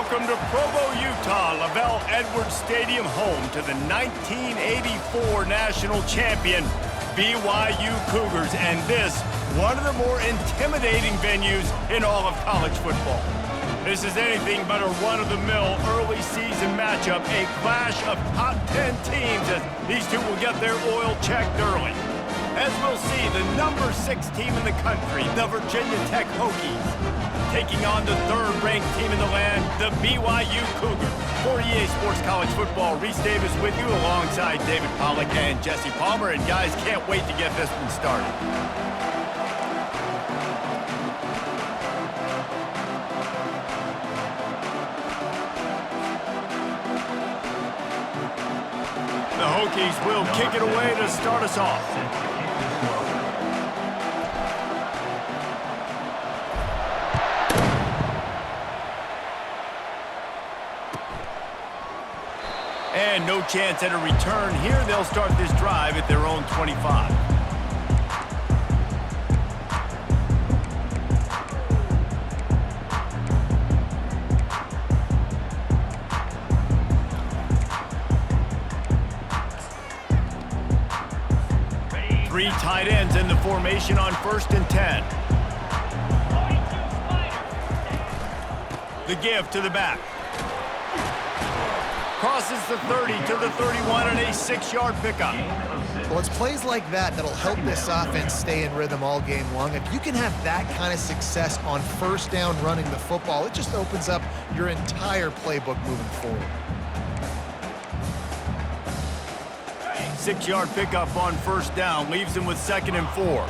Welcome to Provo, Utah, Lavelle Edwards Stadium, home to the 1984 national champion BYU Cougars, and this, one of the more intimidating venues in all of college football. This is anything but a run-of-the-mill early season matchup, a clash of top 10 teams as these two will get their oil checked early. As we'll see, the number 6 team in the country, the Virginia Tech Hokies, taking on the third-ranked team in the land, the BYU Cougars. For EA Sports College Football, Reese Davis with you alongside David Pollack and Jesse Palmer. And guys, can't wait to get this one started. The Hokies will kick it away to start us off. And no chance at a return here. They'll start this drive at their own 25. Three tight ends in the formation on 1st and 10. The give to the back. Crosses the 30 to the 31 and a 6-yard pickup. Well, it's plays like that that'll help this offense stay in rhythm all game long. If you can have that kind of success on 1st down running the football, it just opens up your entire playbook moving forward. 6-yard pickup on 1st down leaves them with 2nd and 4.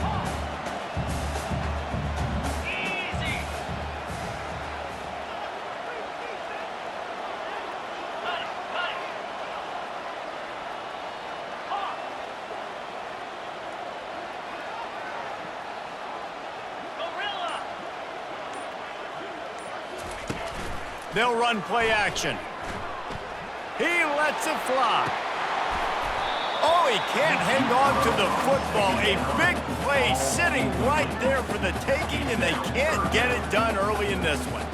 They'll run play action. He lets it fly. Oh, he can't hang on to the football. A big play sitting right there for the taking, and they can't get it done early in this one.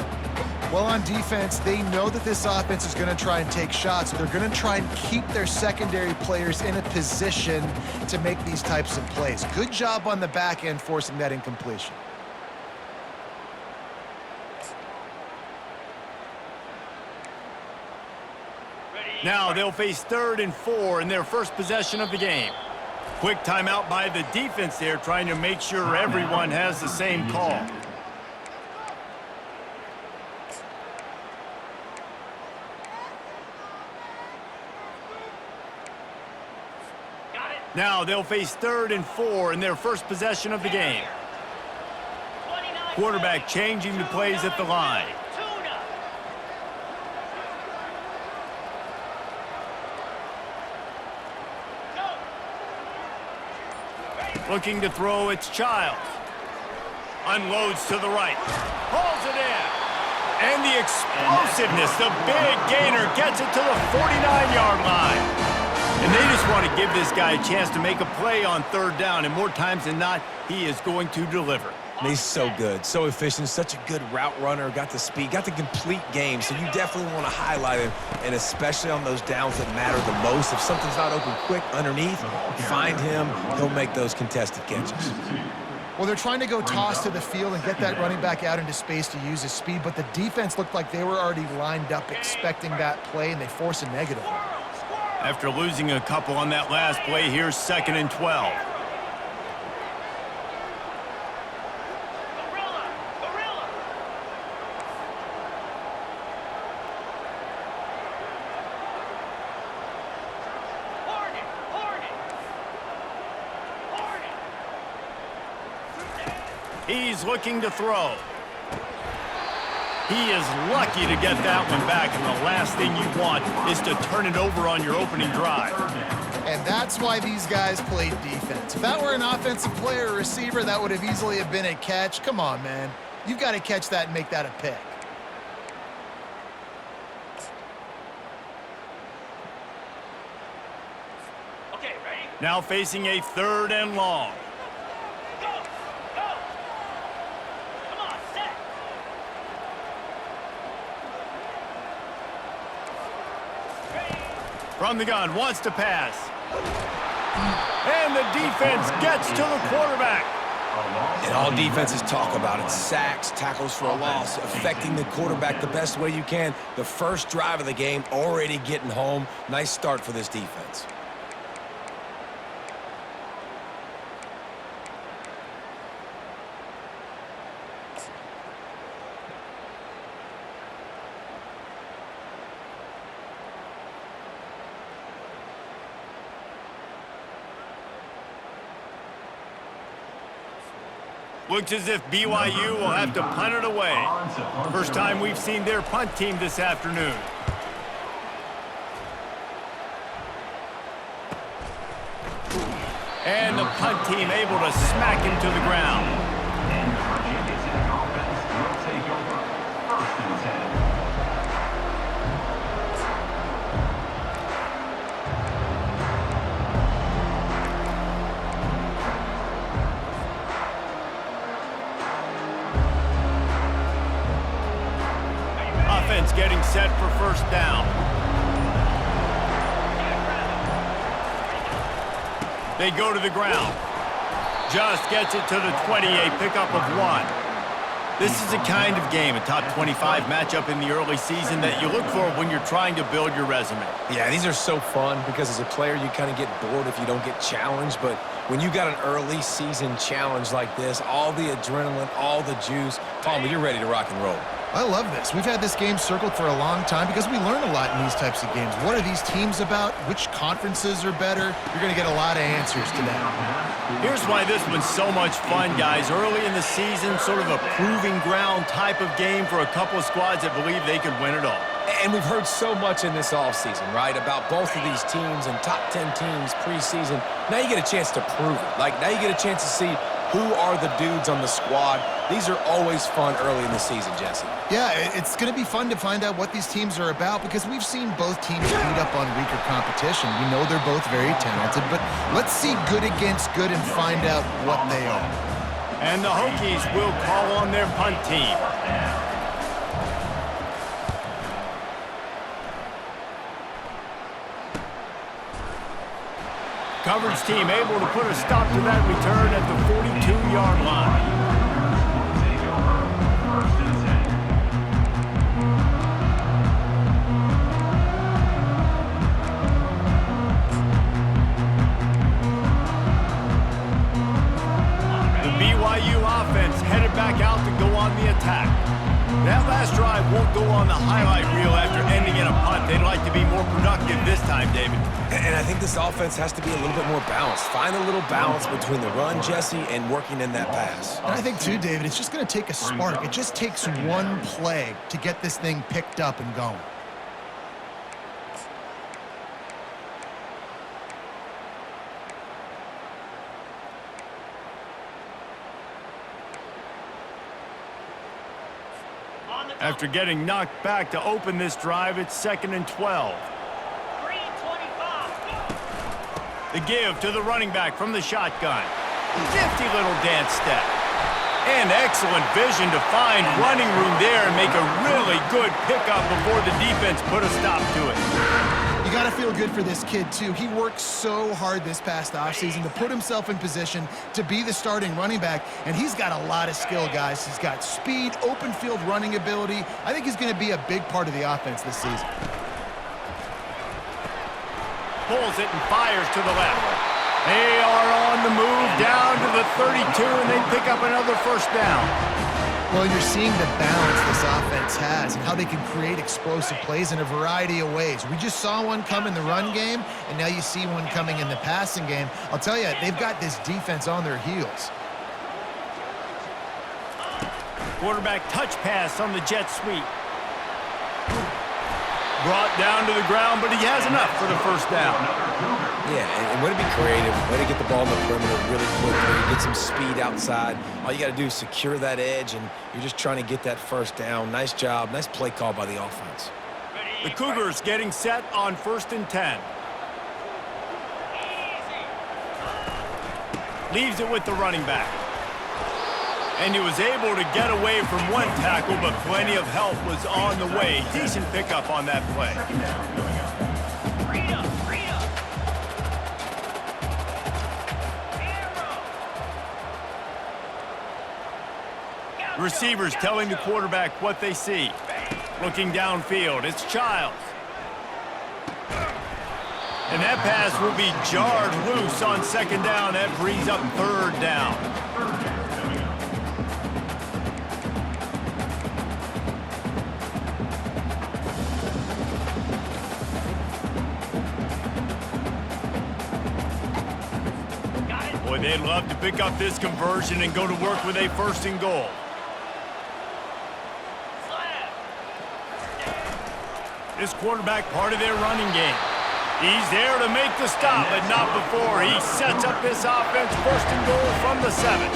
Well, on defense, they know that this offense is going to try and take shots. They're going to try and keep their secondary players in a position to make these types of plays. Good job on the back end forcing that incompletion. Now they'll face 3rd and 4 in their first possession of the game. Quick timeout by the defense there, trying to make sure everyone has the same call. Now they'll face 3rd and 4 in their first possession of the game. Quarterback changing the plays at the line. Looking to throw, it's Childs. Unloads to the right. Pulls it in. And the explosiveness, the big gainer gets it to the 49-yard line. And they just want to give this guy a chance to make a play on 3rd down. And more times than not, he is going to deliver. He's so good, so efficient, such a good route runner, got the speed, got the complete game, so you definitely want to highlight him, and especially on those downs that matter the most. If something's not open quick underneath, find him, he'll make those contested catches. Well, they're trying to go toss to the field and get that running back out into space to use his speed, but the defense looked like they were already lined up expecting that play, and they force a negative. After losing a couple on that last play, here's 2nd and 12. He's looking to throw. He is lucky to get that one back, and the last thing you want is to turn it over on your opening drive. And that's why these guys played defense. If that were an offensive player or receiver, that would have easily have been a catch. Come on, man. You've got to catch that and make that a pick. Okay, ready? Now facing a 3rd and long. From the gun, wants to pass. And the defense gets to the quarterback. And all defenses talk about it. Sacks, tackles for a loss, affecting the quarterback the best way you can. The first drive of the game, already getting home. Nice start for this defense. Looks as if BYU will have to punt it away. First time we've seen their punt team this afternoon. And the punt team able to smack him to the ground. Offense getting set for first down. They go to the ground. Just gets it to the 20, a pickup of 1. This is the kind of game, a top 25 matchup in the early season, that you look for when you're trying to build your resume. Yeah, these are so fun because as a player, you kind of get bored if you don't get challenged. But when you got an early season challenge like this, all the adrenaline, all the juice, Tom, you're ready to rock and roll. I love this. We've had this game circled for a long time because we learn a lot in these types of games. What are these teams about? Which conferences are better? You're going to get a lot of answers to that. Here's why this one's so much fun, guys. Early in the season, sort of a proving ground type of game for a couple of squads that believe they could win it all. And we've heard so much in this offseason, right, about both of these teams and top 10 teams preseason. Now you get a chance to prove it. Like, now you get a chance to see who are the dudes on the squad. These are always fun early in the season, Jesse. Yeah, it's going to be fun to find out what these teams are about because we've seen both teams beat up on weaker competition. We know they're both very talented, but let's see good against good and find out what they are. And the Hokies will call on their punt team. Coverage team able to put a stop to that return at the 42-yard line. The BYU offense headed back out to go on the attack. That last drive won't go on the highlight reel after ending in a punt. They'd like to be more productive this time, David. And I think this offense has to be a little bit more balanced. Find a little balance between the run, Jesse, and working in that pass. And I think, too, David, it's just going to take a spark. It just takes one play to get this thing picked up and going. After getting knocked back to open this drive, it's 2nd and 12. The give to the running back from the shotgun. Nifty little dance step. And excellent vision to find running room there and make a really good pickup before the defense put a stop to it. You got to feel good for this kid, too. He worked so hard this past offseason to put himself in position to be the starting running back, and he's got a lot of skill, guys. He's got speed, open field running ability. I think he's going to be a big part of the offense this season. Pulls it and fires to the left. They are on the move down to the 32, and they pick up another first down. Well, you're seeing the balance this offense has and how they can create explosive plays in a variety of ways. We just saw one come in the run game, and now you see one coming in the passing game. I'll tell you, they've got this defense on their heels. Quarterback touch pass on the jet sweep. Brought down to the ground, but he has enough for the first down. Yeah, and way to be creative, way to get the ball in the perimeter really quickly, get some speed outside. All you got to do is secure that edge, and you're just trying to get that first down. Nice job, nice play call by the offense. The Cougars getting set on 1st and 10. Leaves it with the running back. And he was able to get away from one tackle, but plenty of help was on the way. Decent pickup on that play. Receivers telling the quarterback what they see. Looking downfield, it's Childs. And that pass will be jarred loose on second down. That brings up third down. Boy, they'd love to pick up this conversion and go to work with a first and goal. This quarterback part of their running game. He's there to make the stop, but not before he sets up this offense. First and goal from the 7.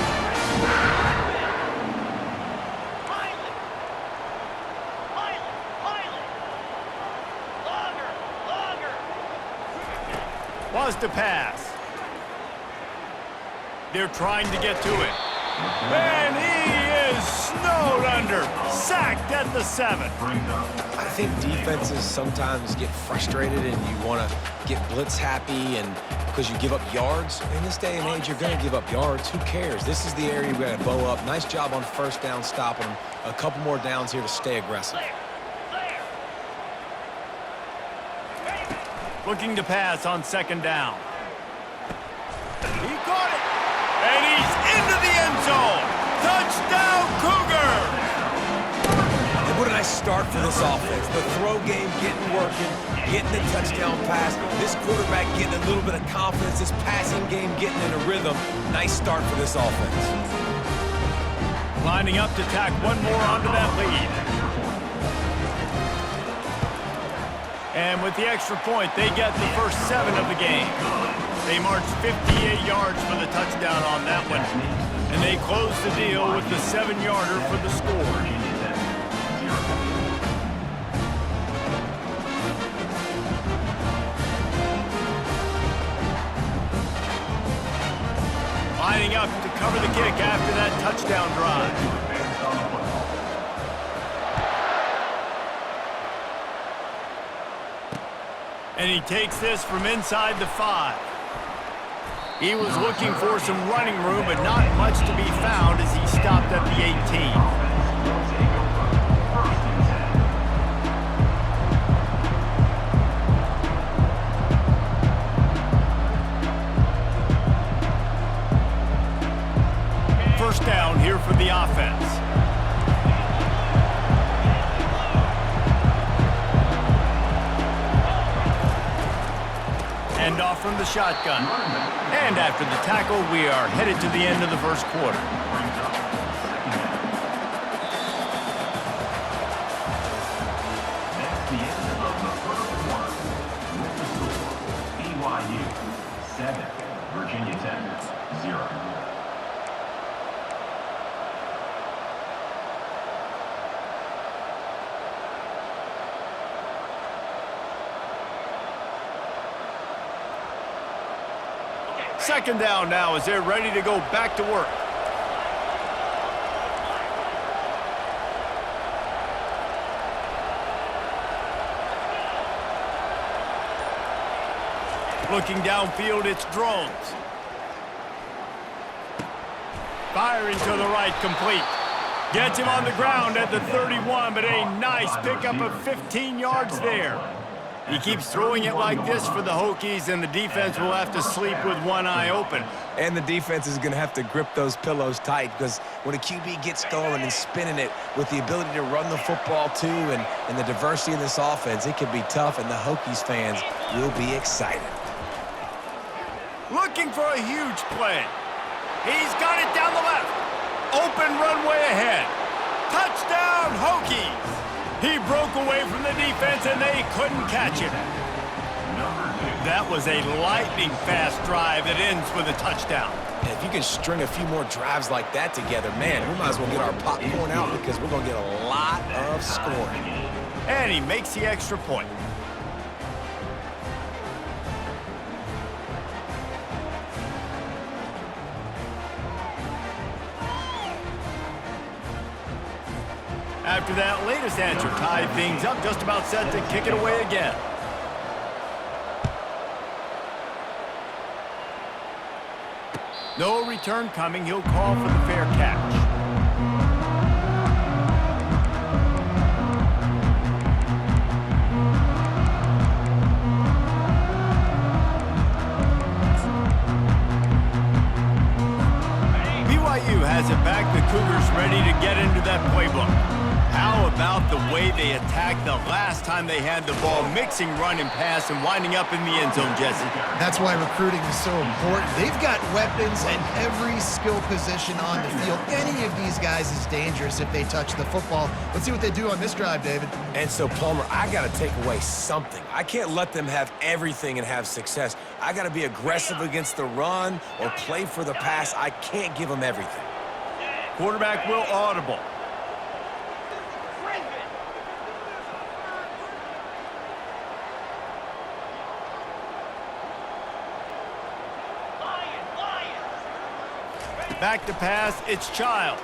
Was to pass. They're trying to get to it. And he is snowed under. Sacked at the 7. I think defenses sometimes get frustrated and you want to get blitz happy and because you give up yards. In this day and age, you're going to give up yards. Who cares? This is the area we got to bow up. Nice job on first down stopping them. A couple more downs here to stay aggressive. Looking to pass on second down. He caught it. And he's into the end zone. Touchdown, Cougars! And what a nice start for this offense. The throw game getting working, getting the touchdown pass. This quarterback getting a little bit of confidence. This passing game getting in a rhythm. Nice start for this offense. Lining up to tack one more onto that lead. And with the extra point, they get the first 7 of the game. They marched 58 yards for the touchdown on that one. And they close the deal with the 7-yarder for the score. Lining up to cover the kick after that touchdown drive. And he takes this from inside the 5. He was looking for some running room, but not much to be found as he stopped at the 18. First down here for the offense. End off from the shotgun. And after the tackle, we are headed to the end of the first quarter. That's the end of the first quarter. With the score, BYU 7, Virginia Tech 0. Second down now as they're ready to go back to work. Looking downfield, it's Drones. Firing to the right, complete. Gets him on the ground at the 31, but a nice pickup of 15 yards there. He keeps throwing it like this for the Hokies, and the defense will have to sleep with one eye open. And the defense is going to have to grip those pillows tight because when a QB gets going and spinning it with the ability to run the football too and the diversity in this offense, it can be tough, and the Hokies fans will be excited. Looking for a huge play. He's got it down the left. Open runway ahead. Touchdown, Hokies! He broke away from the defense, and they couldn't catch him. That was a lightning-fast drive that ends with a touchdown. And if you can string a few more drives like that together, man, we might as well get our popcorn out because we're going to get a lot of scoring. And he makes the extra point. After that latest answer tied things up, just about set to kick it away again. No return coming. He'll call for the fair catch. Cougars ready to get into that playbook. How about the way they attacked the last time they had the ball, mixing run and pass and winding up in the end zone, Jesse? That's why recruiting is so important. They've got weapons at every skill position on the field. Any of these guys is dangerous if they touch the football. Let's see what they do on this drive, David. And so, Palmer, I got to take away something. I can't let them have everything and have success. I got to be aggressive against the run or play for the pass. I can't give them everything. Quarterback will audible. Back to pass, it's Childs.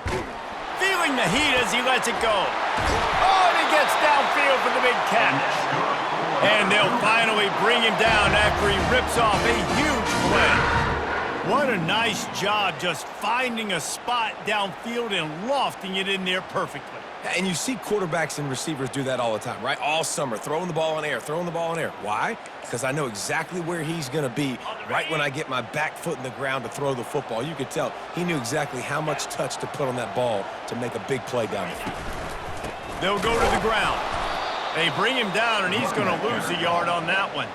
Feeling the heat as he lets it go. Oh, and he gets downfield for the big catch. And they'll finally bring him down after he rips off a huge play. What a nice job just finding a spot downfield and lofting it in there perfectly. And you see quarterbacks and receivers do that all the time, right? All summer, throwing the ball in air, throwing the ball in air. Why? Because I know exactly where he's going to be right when I get my back foot in the ground to throw the football. You could tell he knew exactly how much touch to put on that ball to make a big play down the field. They'll go to the ground. They bring him down, and he's going to lose a yard on that one.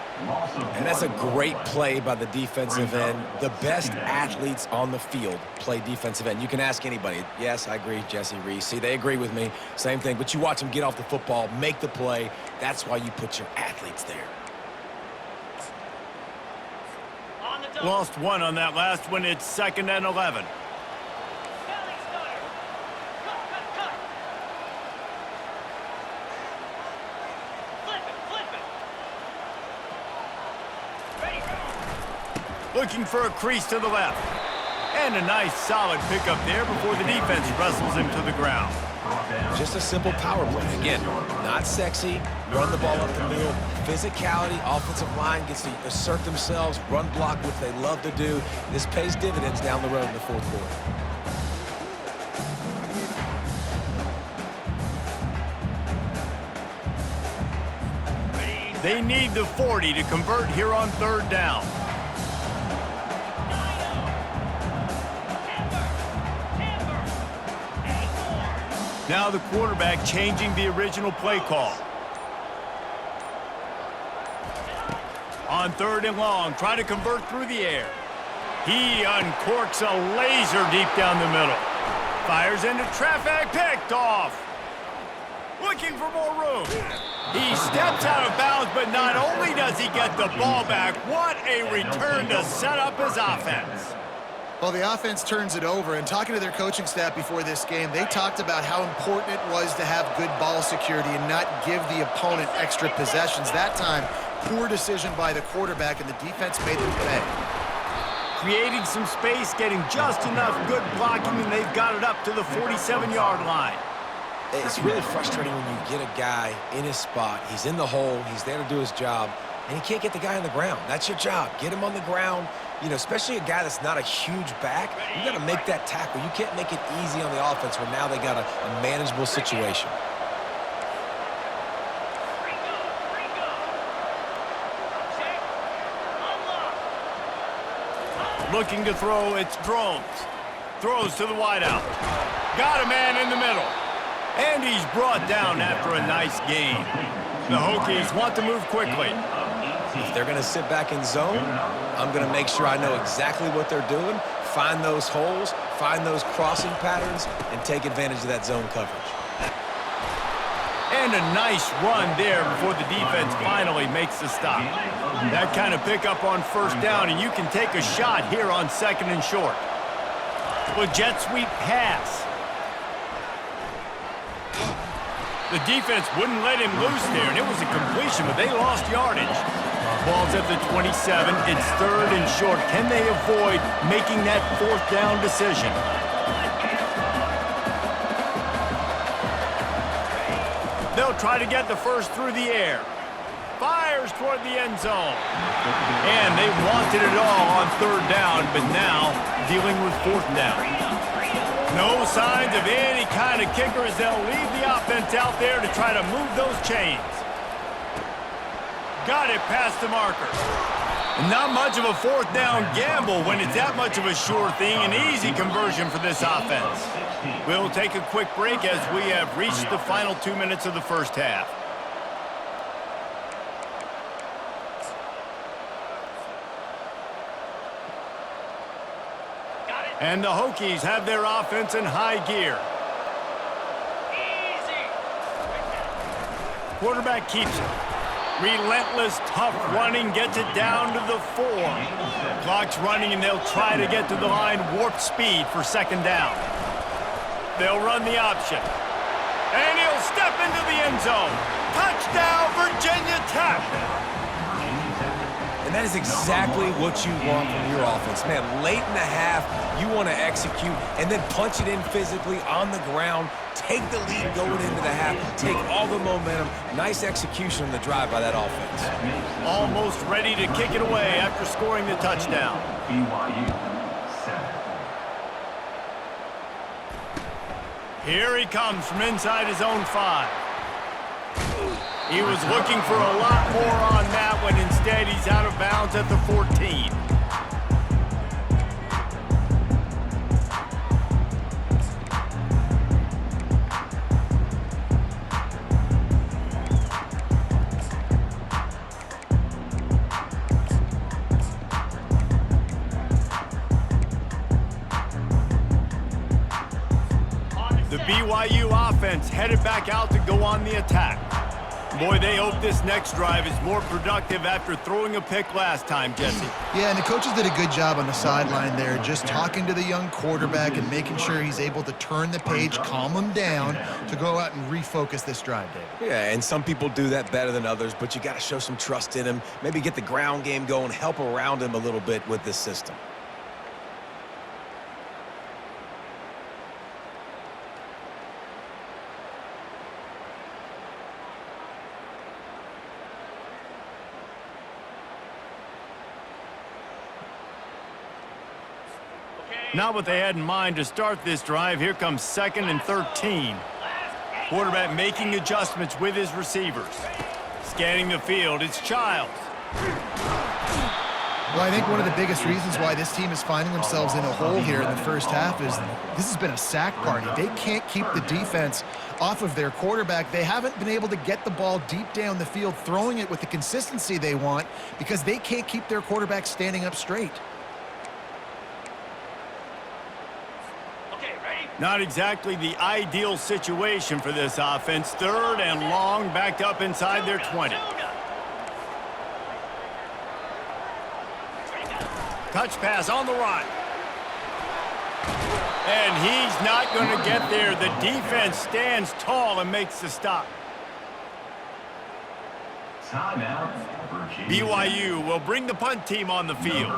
And that's a great play by the defensive end. The best athletes on the field play defensive end. You can ask anybody. Yes, I agree, Jesse Reese. See, they agree with me. Same thing. But you watch them get off the football, make the play. That's why you put your athletes there. Lost one on that last one. It's 2nd and 11. Looking for a crease to the left. And a nice solid pickup there before the defense wrestles him to the ground. Just a simple power play. Again, not sexy, run the ball up the middle. Physicality, offensive line gets to assert themselves, run block, which they love to do. This pays dividends down the road in the fourth quarter. They need the 40 to convert here on 3rd down. Now the quarterback changing the original play call. On 3rd and long, trying to convert through the air. He uncorks a laser deep down the middle. Fires into traffic, picked off. Looking for more room. He steps out of bounds, but not only does he get the ball back, what a return to set up his offense. Well, the offense turns it over, and talking to their coaching staff before this game, they talked about how important it was to have good ball security and not give the opponent extra possessions. That time, poor decision by the quarterback, and the defense made them pay. Creating some space, getting just enough good blocking, and they've got it up to the 47-yard line. It's really frustrating when you get a guy in his spot. He's in the hole. He's there to do his job, and he can't get the guy on the ground. That's your job. Get him on the ground. You know, especially a guy that's not a huge back, you got to make that tackle. You can't make it easy on the offense where now they got a manageable situation. Looking to throw, it's Drones. Throws to the wideout. Got a man in the middle. And he's brought down after a nice gain. The Hokies want to move quickly. If they're going to sit back in zone, I'm going to make sure I know exactly what they're doing, find those holes, find those crossing patterns, and take advantage of that zone coverage. And a nice run there before the defense finally makes the stop. That kind of pickup on 1st down, and you can take a shot here on 2nd and short. Well, jet sweep pass. The defense wouldn't let him loose there, and it was a completion, but they lost yardage. Ball's at the 27. It's 3rd and short. Can they avoid making that 4th down decision? They'll try to get the first through the air. Fires toward the end zone. And they wanted it all on 3rd down, but now dealing with 4th down. No signs of any kind of kicker as they'll leave the offense out there to try to move those chains. Got it past the marker. Not much of a fourth down gamble when it's that much of a sure thing. An easy conversion for this offense. We'll take a quick break as we have reached the final 2 minutes of the first half. And the Hokies have their offense in high gear. Quarterback keeps it. Relentless, tough running, gets it down to the 4. Clock's running, and they'll try to get to the line, warp speed for second down. They'll run the option. And he'll step into the end zone. Touchdown, Virginia Tech! And that is exactly what you want from your offense. Man, late in the half, you want to execute and then punch it in physically on the ground, take the lead going into the half, take all the momentum. Nice execution on the drive by that offense. Almost ready to kick it away after scoring the touchdown. BYU 7. Here he comes from inside his own 5. He was looking for a lot more on that one. Instead, he's out of bounds at the 14. The BYU offense headed back out to go on the attack. Boy, they hope this next drive is more productive after throwing a pick last time, Jesse. Yeah, and the coaches did a good job on the sideline there, just talking to the young quarterback and making sure he's able to turn the page, calm him down to go out and refocus this drive, David. Yeah, and some people do that better than others, but you got to show some trust in him, maybe get the ground game going, help around him a little bit with this system. Not what they had in mind to start this drive. Here comes 2nd and 13. Quarterback making adjustments with his receivers. Scanning the field, it's Childs. Well, I think one of the biggest reasons why this team is finding themselves in a hole here in the first half is this has been a sack party. They can't keep the defense off of their quarterback. They haven't been able to get the ball deep down the field, throwing it with the consistency they want because they can't keep their quarterback standing up straight. Not exactly the ideal situation for this offense. 3rd and long, backed up inside their 20. Touch pass on the run. And he's not going to get there. The defense stands tall and makes the stop. Timeout, Virginia. BYU will bring the punt team on the field.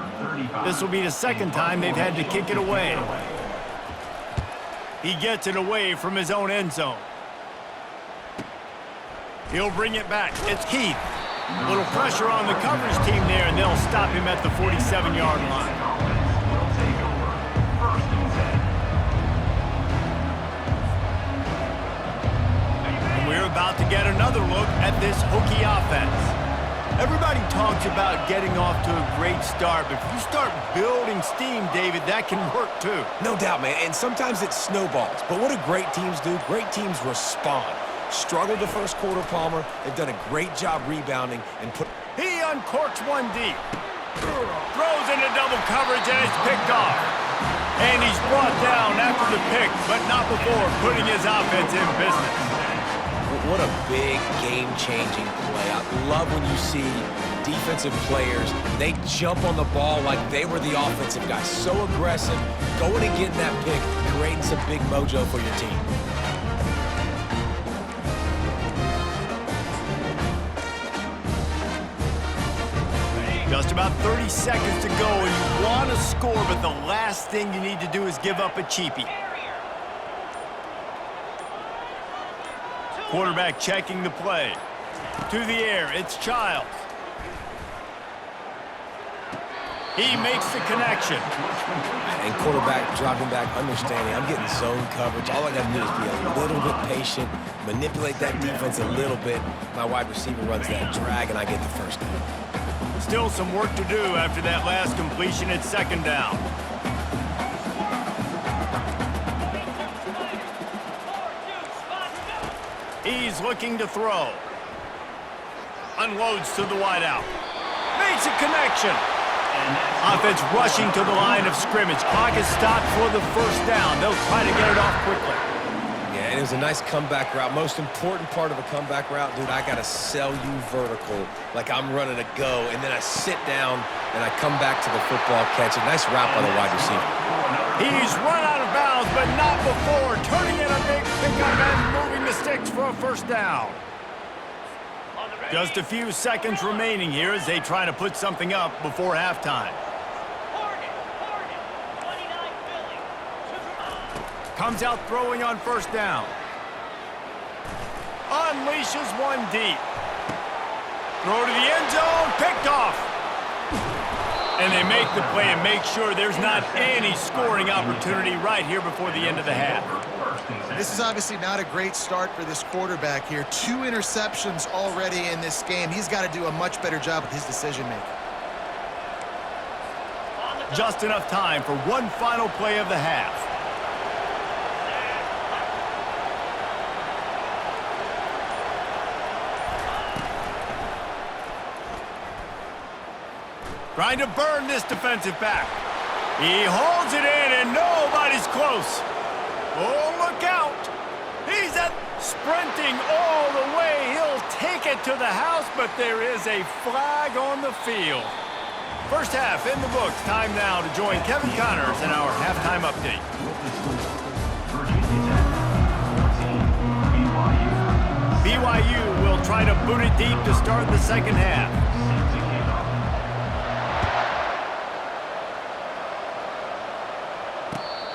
This will be the 2nd time they've had to kick it away. He gets it away from his own end zone. He'll bring it back. It's Keith. A little pressure on the coverage team there, and they'll stop him at the 47-yard line. Will take over 1st and 10. And we're about to get another look at this Hokie offense. Everybody talks about getting off to a great start, but if you start building steam, David, that can work too. No doubt, man, and sometimes it snowballs. But what do great teams do? Great teams respond. Struggled the first quarter, Palmer. They've done a great job rebounding and put... He uncorks one deep. Throws into double coverage, and it's picked off. And he's brought down after the pick, but not before putting his offense in business. What a big game-changing play. I love when you see defensive players, they jump on the ball like they were the offensive guys. So aggressive, going and getting that pick, creating some big mojo for your team. Just about 30 seconds to go, and you want to score, but the last thing you need to do is give up a cheapie. Quarterback checking the play. To the air, it's Childs. He makes the connection. And quarterback dropping back, understanding, I'm getting zone coverage. All I got to do is be a little bit patient, manipulate that defense a little bit. My wide receiver runs that drag, and I get the first down. Still some work to do after that last completion at second down. He's looking to throw. Unloads to the wideout. Makes a connection. Offense rushing to the line of scrimmage. Clock is stopped for the first down. They'll try to get it off quickly. Yeah, and it was a nice comeback route. Most important part of a comeback route, dude, I got to sell you vertical like I'm running a go, and then I sit down and I come back to the football catch. A nice route by the wide receiver. He's run out of bounds, but not before turning in a big pickup and moving the sticks for a first down. Just a few seconds remaining here as they try to put something up before halftime. Comes out throwing on first down. Unleashes one deep. Throw to the end zone, picked off. And they make the play and make sure there's not any scoring opportunity right here before the end of the half. This is obviously not a great start for this quarterback here. 2 interceptions already in this game. He's got to do a much better job with his decision-making. Just enough time for one final play of the half. Trying to burn this defensive back. He holds it in and nobody's close. Oh, look out. He's sprinting all the way. He'll take it to the house, but there is a flag on the field. First half in the books. Time now to join Kevin Connors in our halftime update. BYU will try to boot it deep to start the second half.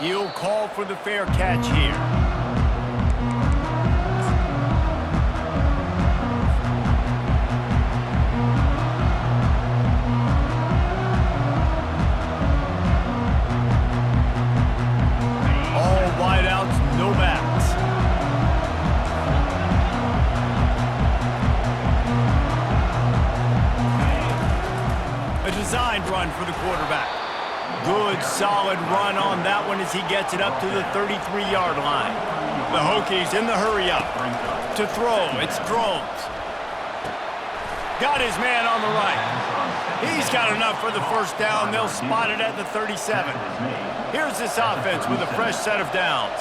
He'll call for the fair catch here. All wideouts, no backs. A designed run for the quarterback. Good, solid run on that one as he gets it up to the 33-yard line. The Hokies in the hurry-up. To throw, it's Drones. Got his man on the right. He's got enough for the first down. They'll spot it at the 37. Here's this offense with a fresh set of downs.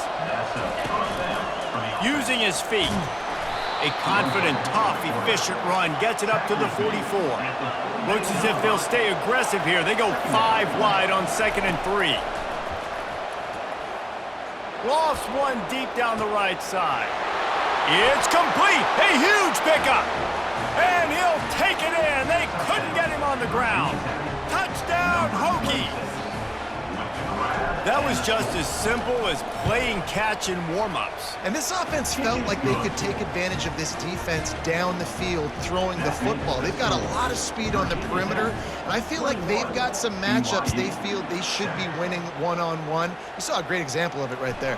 Using his feet. A confident, tough, efficient run. Gets it up to the 44. Looks as if they'll stay aggressive here. They go 5 wide on 2nd and 3. Lofts one deep down the right side. It's complete. A huge pickup. And he'll take it in. They couldn't get him on the ground. Touchdown, Hokies. That was just as simple as playing catch in warm-ups. And this offense felt like they could take advantage of this defense down the field throwing the football. They've got a lot of speed on the perimeter, and I feel like they've got some matchups they feel they should be winning one-on-one. You saw a great example of it right there.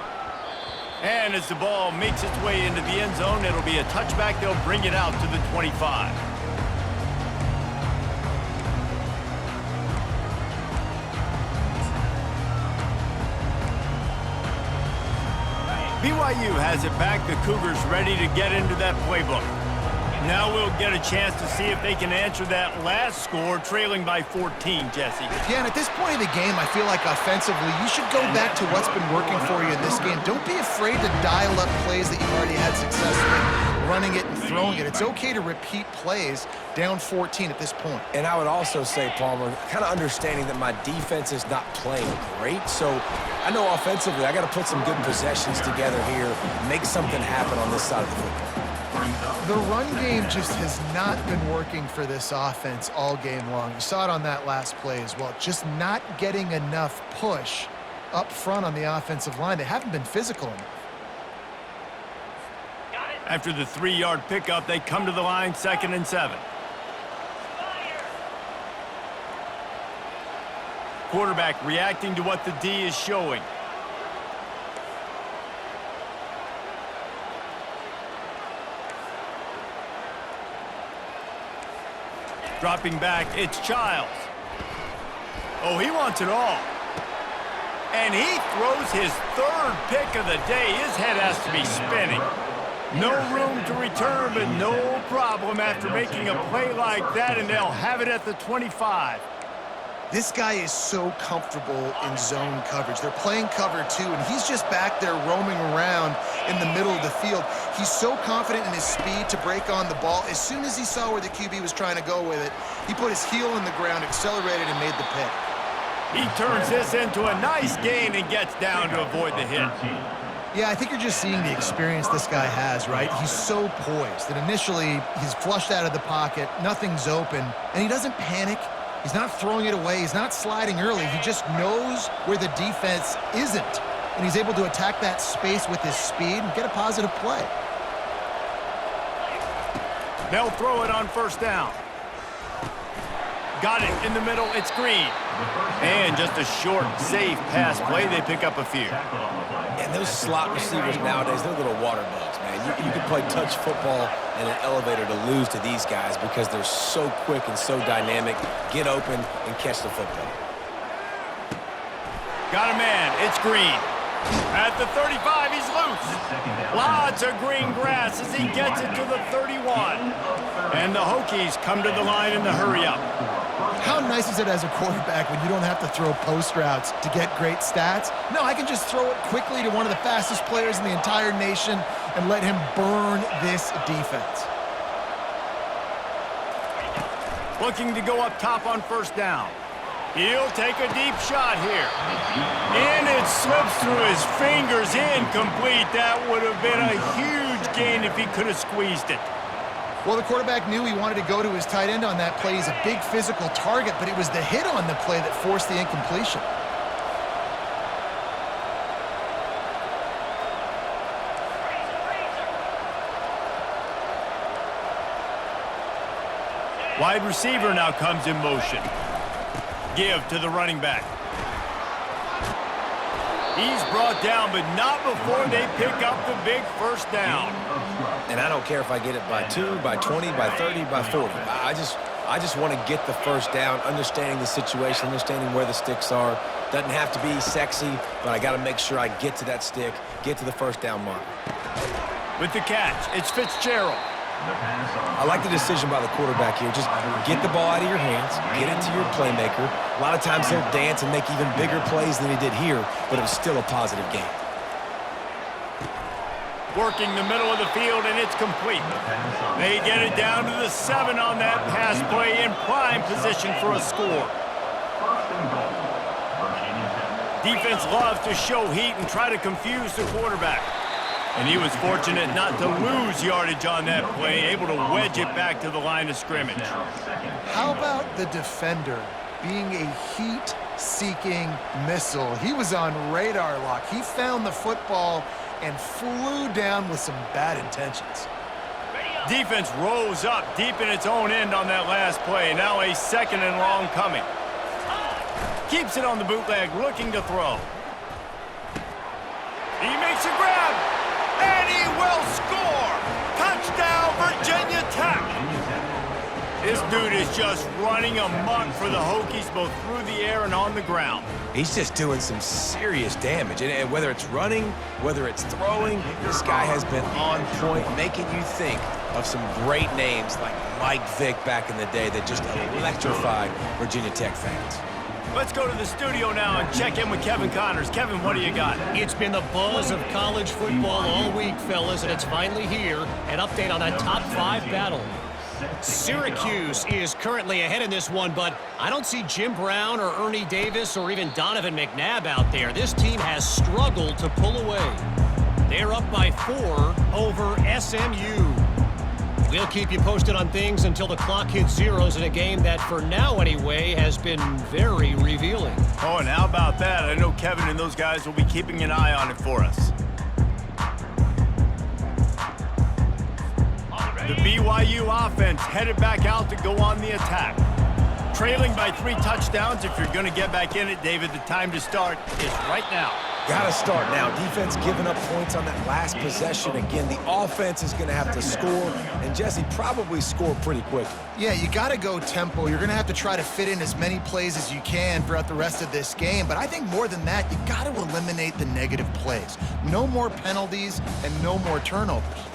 And as the ball makes its way into the end zone, it'll be a touchback. They'll bring it out to the 25. BYU has it back. The Cougars ready to get into that playbook. Now we'll get a chance to see if they can answer that last score, trailing by 14, Jesse. Again, at this point in the game, I feel like offensively, you should go back to what's been working for you in this game. Don't be afraid to dial up plays that you've already had success with, running it and throwing it. It's okay to repeat plays down 14 at this point. And I would also say, Palmer, kind of understanding that my defense is not playing great. So I know offensively, I got to put some good possessions together here, make something happen on this side of the football. The run game just has not been working for this offense all game long. You saw it on that last play as well. Just not getting enough push up front on the offensive line. They haven't been physical enough. After the 3-yard pickup, they come to the line, 2nd and 7. Quarterback reacting to what the D is showing. Dropping back, it's Childs. Oh, he wants it all. And he throws his third pick of the day. His head has to be spinning. No room to return, but no problem after making a play like that, and they'll have it at the 25. This guy is so comfortable in zone coverage. They're playing cover two, and he's just back there roaming around in the middle of the field. He's so confident in his speed to break on the ball. As soon as he saw where the QB was trying to go with it, he put his heel in the ground, accelerated, and made the pick. He turns this into a nice gain and gets down to avoid the hit. Yeah, I think you're just seeing the experience this guy has, right? He's so poised that initially he's flushed out of the pocket, nothing's open, and he doesn't panic. He's not throwing it away. He's not sliding early. He just knows where the defense isn't, and he's able to attack that space with his speed and get a positive play. They'll throw it on first down. Got it in the middle. It's Green. And just a short, safe pass play. They pick up a few. And those slot receivers nowadays, they're little water bugs, man. You can play touch football in an elevator to lose to these guys because they're so quick and so dynamic. Get open and catch the football. Got a man. It's Green. At the 35, he's loose. Lots of green grass as he gets it to the 31. And the Hokies come to the line in the hurry-up. How nice is it as a quarterback when you don't have to throw post routes to get great stats? No, I can just throw it quickly to one of the fastest players in the entire nation and let him burn this defense. Looking to go up top on first down. He'll take a deep shot here. And it slips through his fingers, incomplete. That would have been a huge gain if he could have squeezed it. Well, the quarterback knew he wanted to go to his tight end on that play. He's a big physical target, but it was the hit on the play that forced the incompletion. Wide receiver now comes in motion. Give to the running back. He's brought down, but not before they pick up the big first down. And I don't care if I get it by 2, by 20, by 30, by 40. I just want to get the first down, understanding the situation, understanding where the sticks are. Doesn't have to be sexy, but I got to make sure I get to that stick, get to the first down mark. With the catch, it's Fitzgerald. I like the decision by the quarterback here. Just get the ball out of your hands, get it to your playmaker. A lot of times he'll dance and make even bigger plays than he did here, but it was still a positive game. Working the middle of the field, and it's complete. They get it down to the 7 on that pass play in prime position for a score. Defense loves to show heat and try to confuse the quarterback. And he was fortunate not to lose yardage on that play, able to wedge it back to the line of scrimmage. How about the defender being a heat-seeking missile? He was on radar lock. He found the football and flew down with some bad intentions. Defense rose up deep in its own end on that last play. Now a second and long coming. Keeps it on the bootleg, looking to throw. He makes a grab. And he will score! Touchdown, Virginia Tech! This dude is just running amok for the Hokies, both through the air and on the ground. He's just doing some serious damage. And whether it's running, whether it's throwing, this guy has been on point, making you think of some great names like Mike Vick back in the day that just electrified Virginia Tech fans. Let's go to the studio now and check in with Kevin Connors. Kevin, what do you got? It's been the buzz of college football all week, fellas, and it's finally here. An update on that top 5 battle. Syracuse is currently ahead in this one, but I don't see Jim Brown or Ernie Davis or even Donovan McNabb out there. This team has struggled to pull away. They're up by 4 over SMU. We'll keep you posted on things until the clock hits zeros in a game that, for now anyway, has been very revealing. Oh, and how about that? I know Kevin and those guys will be keeping an eye on it for us. The BYU offense headed back out to go on the attack. Trailing by 3 touchdowns. If you're going to get back in it, David, the time to start is right now. Got to start now. Defense giving up points on that last possession. Again, the offense is going to have to score, and Jesse probably score pretty quickly. Yeah, you got to go tempo. You're going to have to try to fit in as many plays as you can throughout the rest of this game. But I think more than that, you got to eliminate the negative plays. No more penalties and no more turnovers.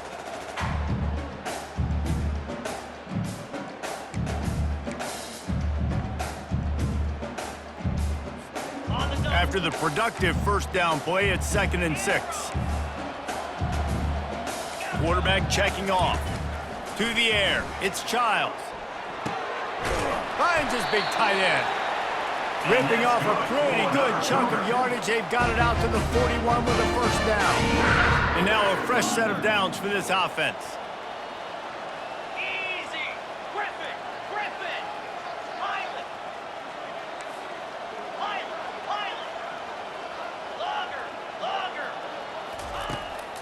After the productive first down play, it's 2nd and 6. Quarterback checking off. To the air, it's Childs. Finds his big tight end. Ripping off a pretty good chunk of yardage. They've got it out to the 41 with a first down. And now a fresh set of downs for this offense.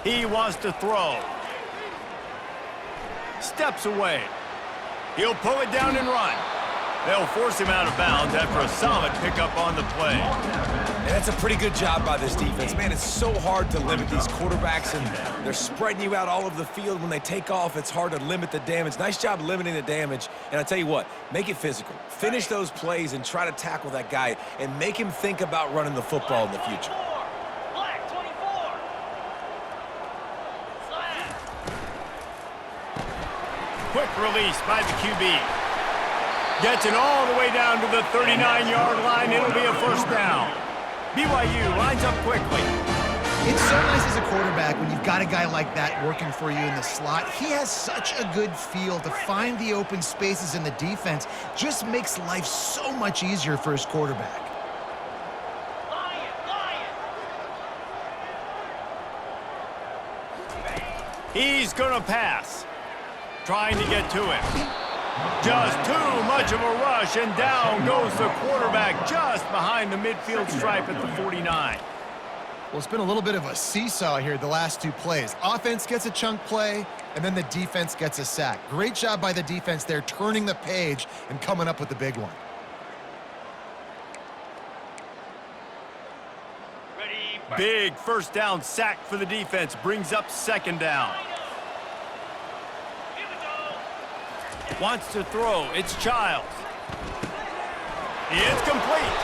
He wants to throw. Steps away. He'll pull it down and run. They'll force him out of bounds after a solid pickup on the play. And that's a pretty good job by this defense. Man, it's so hard to limit these quarterbacks, and they're spreading you out all over the field. When they take off, it's hard to limit the damage. Nice job limiting the damage. And I tell you what, make it physical. Finish those plays and try to tackle that guy and make him think about running the football in the future. Quick release by the QB. Gets it all the way down to the 39-yard line. It'll be a first down. BYU lines up quickly. It's so nice as a quarterback when you've got a guy like that working for you in the slot. He has such a good feel to find the open spaces in the defense. Just makes life so much easier for his quarterback. He's going to pass. Trying to get to him. Just too much of a rush, and down goes the quarterback just behind the midfield stripe at the 49. Well, it's been a little bit of a seesaw here the last two plays. Offense gets a chunk play, and then the defense gets a sack. Great job by the defense there, turning the page and coming up with the big one. Big first down sack for the defense. Brings up 2nd down. Wants to throw. It's Childs. It's complete.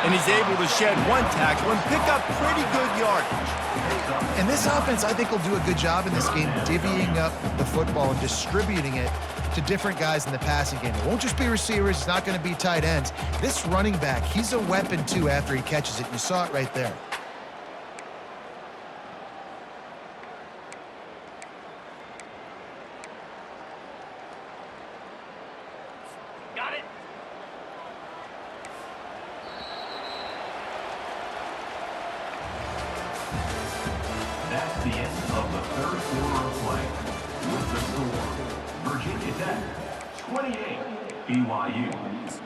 And he's able to shed one tackle and pick up pretty good yardage. And this offense, I think, will do a good job in this game divvying up the football and distributing it to different guys in the passing game. It won't just be receivers. It's not going to be tight ends. This running back, he's a weapon, too, after he catches it. You saw it right there. That's the end of the third quarter of play. With the score, Virginia Tech 28, BYU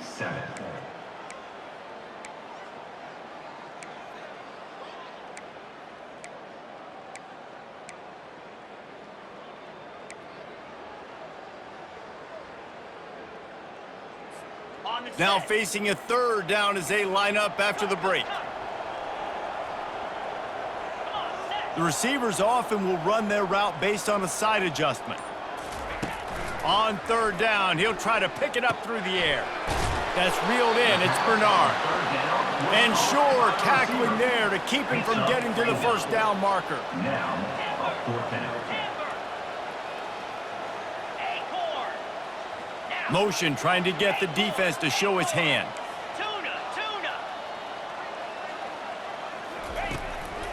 7. Now facing a 3rd down as they line up after the break. The receivers often will run their route based on a side adjustment. On 3rd down, he'll try to pick it up through the air. That's reeled in. It's Bernard. And sure, tackling there to keep him from getting to the first down marker. Now, a 4th down. Motion trying to get the defense to show his hand.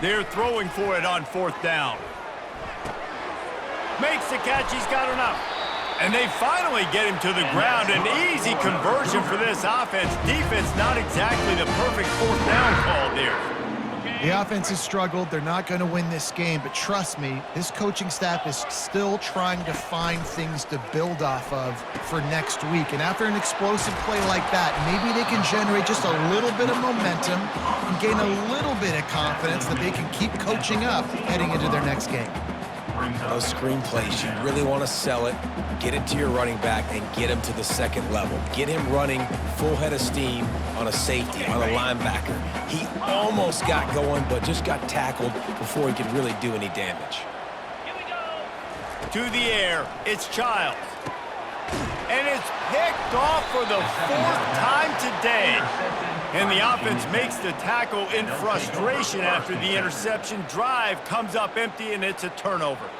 They're throwing for it on 4th down. Makes the catch. He's got enough. And they finally get him to the ground. An easy conversion for this offense. Defense not exactly the perfect 4th down call there. The offense has struggled. They're not going to win this game, but trust me, this coaching staff is still trying to find things to build off of for next week. And after an explosive play like that, maybe they can generate just a little bit of momentum and gain a little bit of confidence that they can keep coaching up heading into their next game. Those screen plays, you really want to sell it, get it to your running back, and get him to the second level. Get him running full head of steam on a safety, on a linebacker. He almost got going, but just got tackled before he could really do any damage. To the air, it's Childs. And it's picked off for the 4th time today. And the offense makes the tackle in frustration after the interception. Drive comes up empty, and it's a turnover.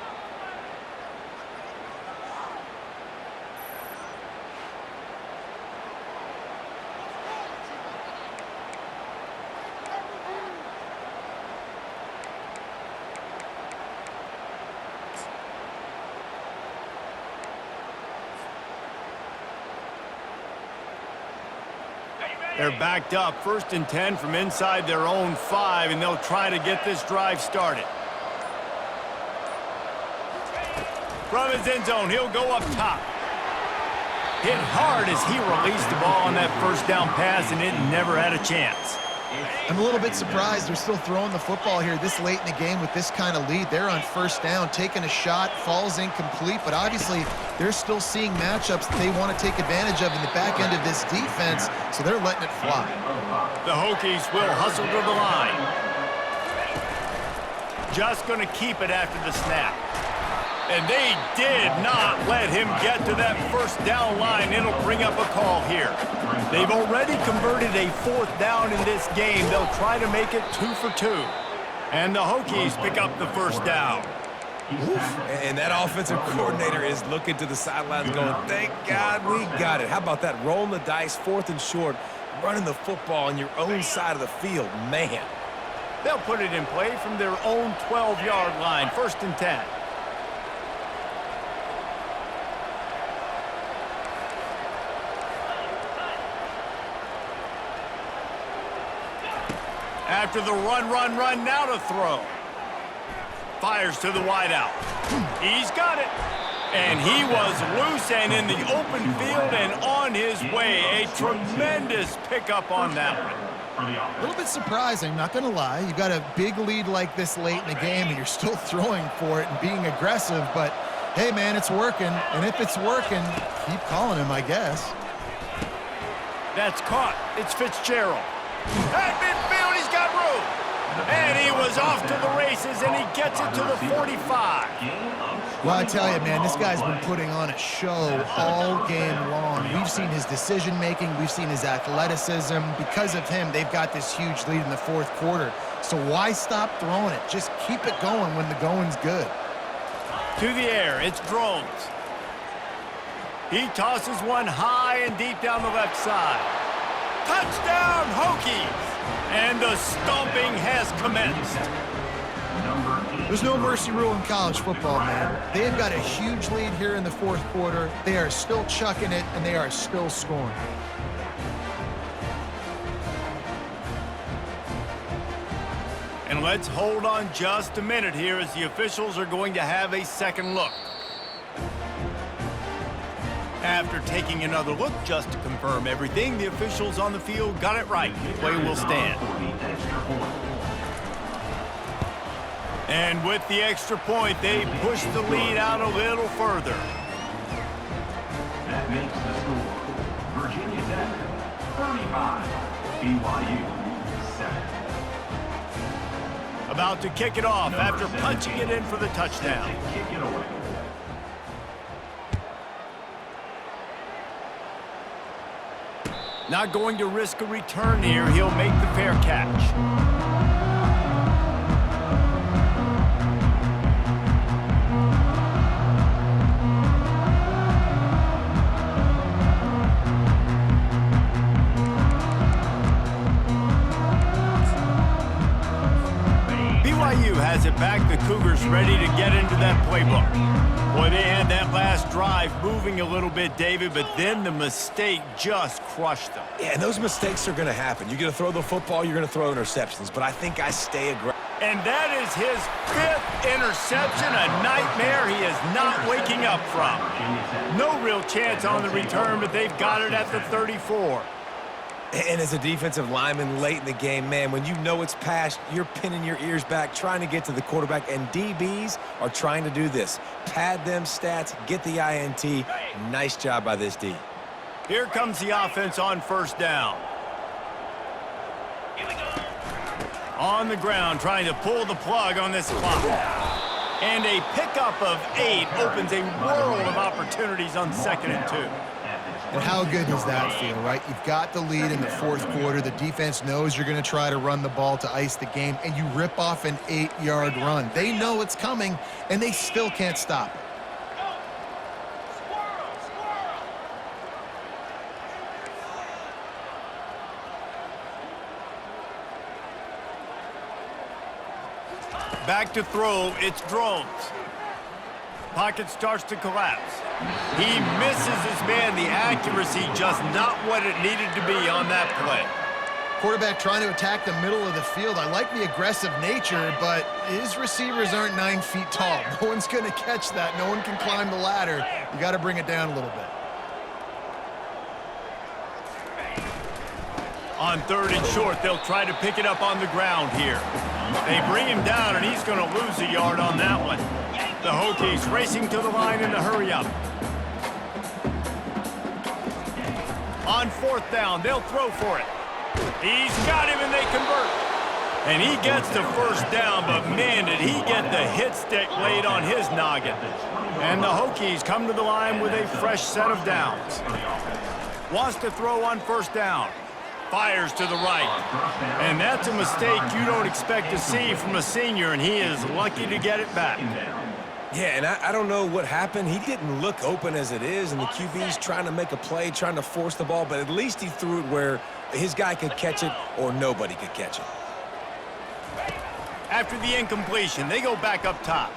They're backed up, 1st and 10 from inside their own 5, and they'll try to get this drive started. From his end zone, he'll go up top. Hit hard as he released the ball on that 1st down pass, and it never had a chance. I'm a little bit surprised they're still throwing the football here this late in the game with this kind of lead. They're on 1st down, taking a shot, falls incomplete, but obviously they're still seeing matchups that they want to take advantage of in the back end of this defense, so they're letting it fly. The Hokies will hustle to the line. Just going to keep it after the snap. And they did not let him get to that 1st down line. It'll bring up a call here. They've already converted a 4th down in this game. They'll try to make it 2 for 2. And the Hokies pick up the 1st down. And that offensive coordinator is looking to the sidelines going, thank God we got it. How about that? Rolling the dice, 4th and short, running the football on your own side of the field. Man. They'll put it in play from their own 12-yard line, 1st and 10. After the run, now to throw. Fires to the wideout. He's got it. And he was loose and in the open field and on his way. A tremendous pickup on that one. A little bit surprising, not going to lie. You got a big lead like this late in the game, and you're still throwing for it and being aggressive. But, hey, man, it's working. And if it's working, keep calling him, I guess. That's caught. It's Fitzgerald. At midfield, he's got room. And he was off to the races, and he gets it to the 45. Well, I tell you, man, this guy's been putting on a show all game long. We've seen his decision-making. We've seen his athleticism. Because of him, they've got this huge lead in the 4th quarter. So why stop throwing it? Just keep it going when the going's good. To the air, it's Drones. He tosses one high and deep down the left side. Touchdown, Hokies! And the stomping has commenced. There's no mercy rule in college football, man. They've got a huge lead here in the 4th quarter. They are still chucking it, and they are still scoring. And let's hold on just a minute here as the officials are going to have a second look. After taking another look just to confirm everything, the officials on the field got it right. Play will stand. And with the extra point, they push the lead out a little further. That makes the score Virginia Tech 35, BYU 7. About to kick it off after punching it in for the touchdown. Kick it away. Not going to risk a return here. He'll make the fair catch. BYU has it back. The Cougars ready to get into that playbook. Boy, they had that last drive moving a little bit, David, but then the mistake just crushed them. Yeah, and those mistakes are going to happen. You're going to throw the football, you're going to throw interceptions, but I think I stay aggressive. And that is his 5th interception, a nightmare he is not waking up from. No real chance on the return, but they've got it at the 34. And as a defensive lineman late in the game, man, when you know it's past, you're pinning your ears back, trying to get to the quarterback, and DBs are trying to do this. Pad them stats, get the INT. Nice job by this D. Here comes the offense on first down. On the ground, trying to pull the plug on this clock. And a pickup of 8 opens a world of opportunities on 2nd and 2. And how good does that feel, right? You've got the lead in the 4th quarter. The defense knows you're going to try to run the ball to ice the game, and you rip off an 8-yard run. They know it's coming, and they still can't stop it. Back to throw, it's Drones. Pocket starts to collapse. He misses his man. The accuracy just not what it needed to be on that play. Quarterback trying to attack the middle of the field. I like the aggressive nature, but his receivers aren't 9 feet tall. No one's going to catch that. No one can climb the ladder. You got to bring it down a little bit. On 3rd and short, they'll try to pick it up on the ground here. They bring him down, and he's going to lose a yard on that one. The Hokies racing to the line in a hurry up. On 4th down, they'll throw for it. He's got him, and they convert. And he gets the first down, but man, did he get the hit stick laid on his noggin. And the Hokies come to the line with a fresh set of downs. Wants to throw on 1st down. Fires to the right. And that's a mistake you don't expect to see from a senior, and he is lucky to get it back. Yeah, and I don't know what happened. He didn't look open as it is, and the QB's trying to make a play, trying to force the ball, but at least he threw it where his guy could catch it or nobody could catch it. After the incompletion, they go back up top.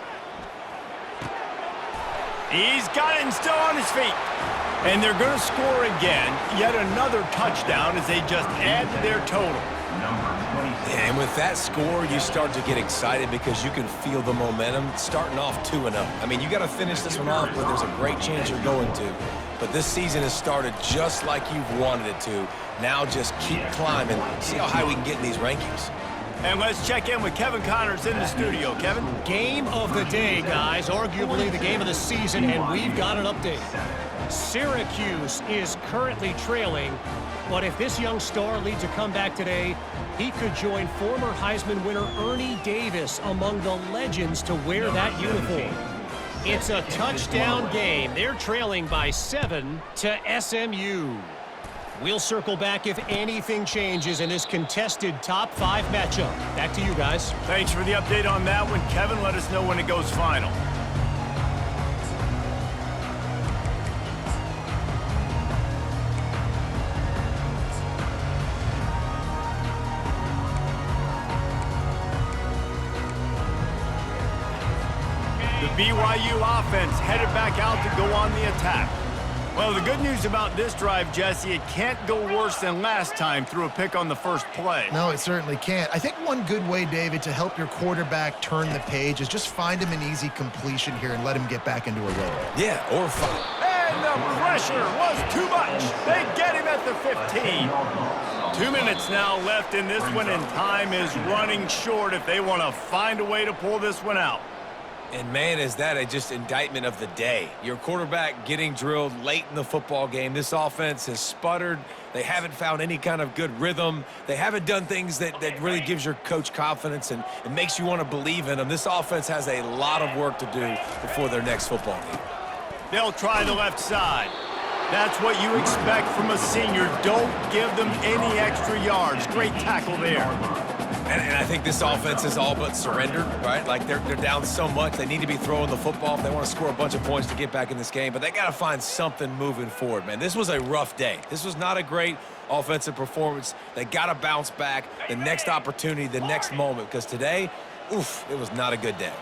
He's got it and still on his feet. And they're going to score again, yet another touchdown as they just add to their total. And with that score, you start to get excited because you can feel the momentum starting off 2-0. I mean, you got to finish this one off, but there's a great chance you're going to. But this season has started just like you've wanted it to. Now just keep climbing. See how high we can get in these rankings. And let's check in with Kevin Connors in the studio. Kevin? Game of the day, guys. Arguably the game of the season, and we've got an update. Syracuse is currently trailing, but if this young star leads a comeback today, he could join former Heisman winner Ernie Davis among the legends to wear that uniform. It's a touchdown game. They're trailing by 7 to SMU. We'll circle back if anything changes in this contested top 5 matchup. Back to you guys. Thanks for the update on that one, Kevin. Let us know when it goes final. The BYU offense headed back out to go on the attack. Well, the good news about this drive, Jesse, it can't go worse than last time through a pick on the first play. No, it certainly can't. I think one good way, David, to help your quarterback turn the page is just find him an easy completion here and let him get back into a rhythm. Yeah, or 5. And the pressure was too much. They get him at the 15. 2 minutes now left in this one, and time is running short if they want to find a way to pull this one out. And, man, is that a just indictment of the day. Your quarterback getting drilled late in the football game. This offense has sputtered. They haven't found any kind of good rhythm. They haven't done things that really gives your coach confidence and it makes you want to believe in them. This offense has a lot of work to do before their next football game. They'll try the left side. That's what you expect from a senior. Don't give them any extra yards. Great tackle there. And I think this offense is all but surrendered, right? Like they're down so much. They need to be throwing the football if they want to score a bunch of points to get back in this game. But they got to find something moving forward, man. This was a rough day. This was not a great offensive performance. They got to bounce back the next opportunity, the next moment. Because today, oof, it was not a good day.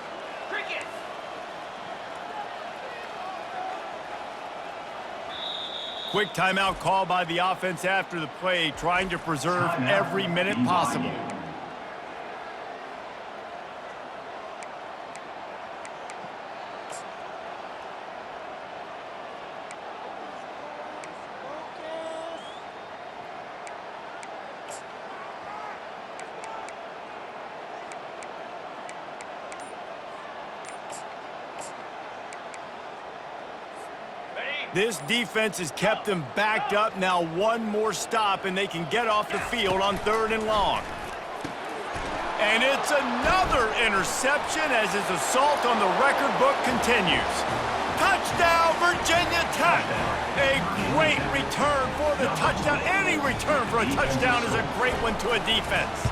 Quick timeout call by the offense after the play, trying to preserve every minute possible. This defense has kept them backed up. Now one more stop, and they can get off the field on 3rd and long. And it's another interception as his assault on the record book continues. Touchdown, Virginia Tech! A great return for the touchdown. Any return for a touchdown is a great one to a defense.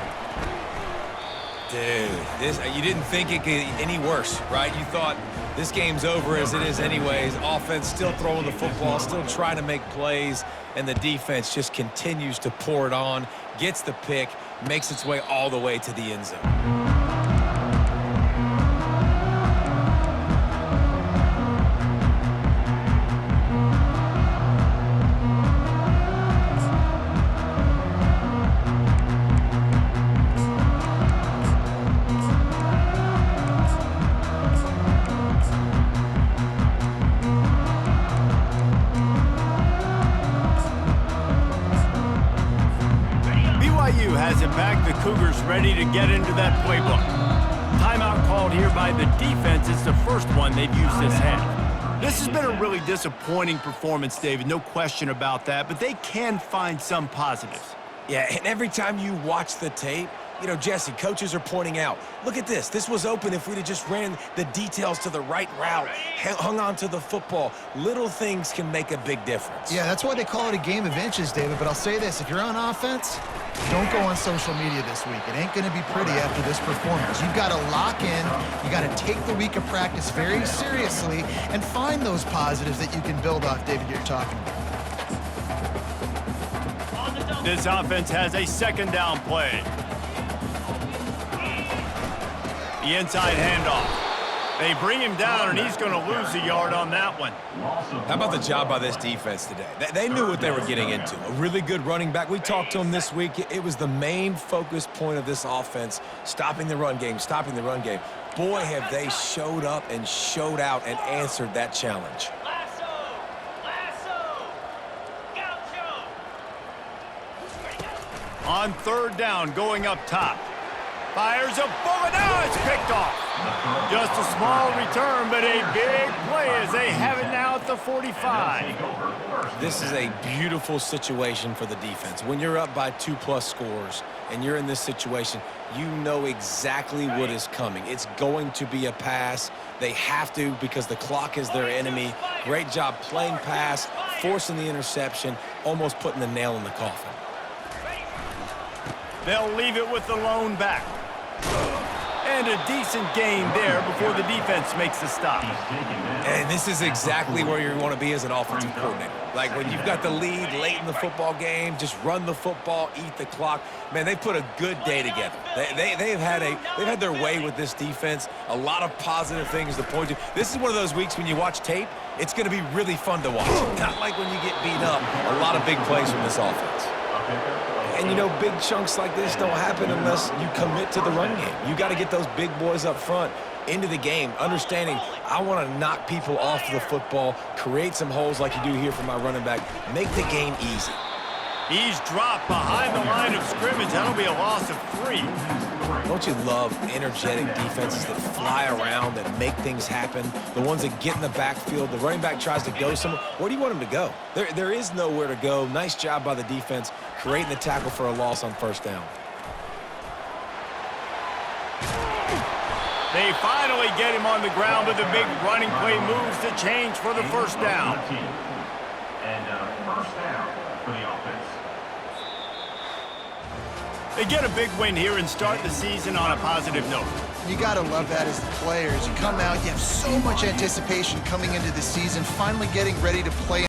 Dude, you didn't think it could get any worse, right? You thought this game's over as it is anyways. Offense still throwing the football, still trying to make plays, and the defense just continues to pour it on, gets the pick, makes its way all the way to the end zone. BYU has it back. The Cougars ready to get into that playbook. Timeout called here by the defense. It's the first one they've used this half. This has been a really disappointing performance, David. No question about that, but they can find some positives. Yeah, and every time you watch the tape, you know, Jesse, coaches are pointing out, look at this. This was open if we'd have just ran the details to the right route, hung on to the football. Little things can make a big difference. Yeah, that's why they call it a game of inches, David. But I'll say this, if you're on offense, don't go on social media this week. It ain't going to be pretty after this performance. You've got to lock in. You got to take the week of practice very seriously and find those positives that you can build off, David, you're talking about. This offense has a 2nd down play. The inside handoff. They bring him down, and he's going to lose a yard on that one. How about the job by this defense today? They knew what they were getting into. A really good running back. We talked to him this week. It was the main focus point of this offense, stopping the run game, stopping the run game. Boy, have they showed up and showed out and answered that challenge. On 3rd down, going up top. Fires a bullet. Now it's picked off. Just a small return, but a big play as they have it now at the 45. This is a beautiful situation for the defense. When you're up by 2+ scores and you're in this situation, you know exactly what is coming. It's going to be a pass. They have to because the clock is their enemy. Great job playing pass, forcing the interception, almost putting the nail in the coffin. They'll leave it with the lone back. And a decent gain there before the defense makes the stop. And this is exactly where you want to be as an offensive coordinator. Like when you've got the lead late in the football game, just run the football, eat the clock. Man, they put a good day together. They've had their way with this defense. A lot of positive things to point to. This is one of those weeks when you watch tape, it's going to be really fun to watch. Not like when you get beat up. A lot of big plays from this offense. And, you know, big chunks like this don't happen unless you commit to the run game. You got to get those big boys up front into the game, understanding I want to knock people off the football, create some holes like you do here for my running back, make the game easy. He's dropped behind the line of scrimmage. That'll be a loss of 3. Don't you love energetic defenses that fly around, that make things happen? The ones that get in the backfield, the running back tries to go somewhere. Where do you want him to go? There is nowhere to go. Nice job by the defense, creating the tackle for a loss on 1st down. They finally get him on the ground, but the big running play moves the change for the 1st down. And 1st down for the offense. They get a big win here and start the season on a positive note. You got to love that as the players. You come out, you have so much anticipation coming into the season, finally getting ready to play